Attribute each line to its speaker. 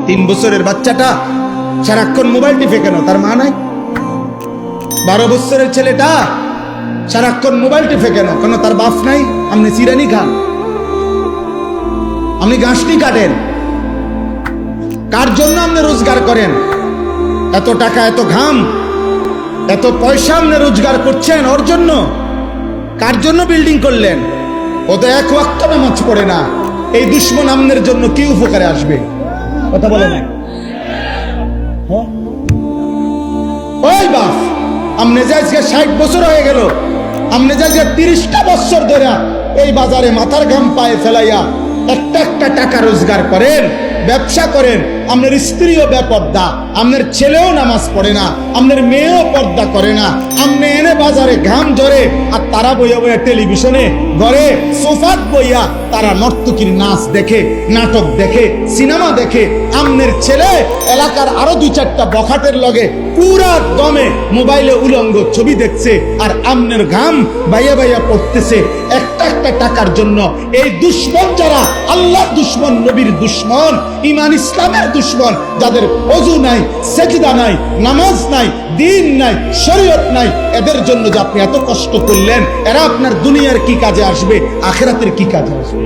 Speaker 1: 3 বছরের বাচ্চাটা সারাক্ষণ মোবাইল টিপে কেন? তার মা নাই? 12 বছরের ছেলেটা সারাক্ষণ মোবাইল টিপে কেন? কেন তার বাপ নাই? আপনি চিরানি খান, আপনি গাছটি কাটেন, কার জন্য আপনি রোজগার করেন? এত টাকা, এত ঘাম, এত পয়সা আপনি রোজগার করছেন ওর জন্য? কার জন্য বিল্ডিং করলেন? ও তো এক ওয়াক্ত নামাজ পড়ে না। এই দুশ্মন আমনের জন্য কি উপকারে আসবে? কথা বলে না। ওই বাপ, আমনে যে আজকে 60 বছর হয়ে গেল, আমনে যে আজকে 30টা বছর ধরে এই বাজারে মাথার ঘাম পায়ে ফেলাইয়া একটা একটা টাকা রোজগার করেন, ব্যবসা করেন, আপনার স্ত্রীও বেপর্দা, আপনার ছেলেও নামাজ পড়ে না, আপনার মেয়েও পর্দা করে না, আপনি এনে বাজারে ঘাম ঝরে আর তারা বইয়া বইয়া টেলিভিশনে ঘরে সোফাত বইয়া তারা নর্তকীর নাচ দেখে, নাটক দেখে, সিনেমা দেখে। আমনের ছেলে এলাকার আরো 2-4টা বখাটের লগে পুরা দমে মোবাইলে উলঙ্গ ছবি দেখছে, আর আমনের ঘাম বাইয়া বাইয়া পড়তেছে একটা একটা টাকার জন্য। এই দুশ্মন যারা, আল্লাহর দুশ্মন, নবীর দুশ্মন, ইমান ইসলামের দুশ্মন, যাদের ওযু নাই, সেজদা নাই, নামাজ নাই, দিন নাই, শরীয়ত নাই, এদের জন্য যে আপনি এত কষ্ট করলেন, এরা আপনার দুনিয়ার কি কাজে আসবে, আখিরাতের কি কাজে আসবে?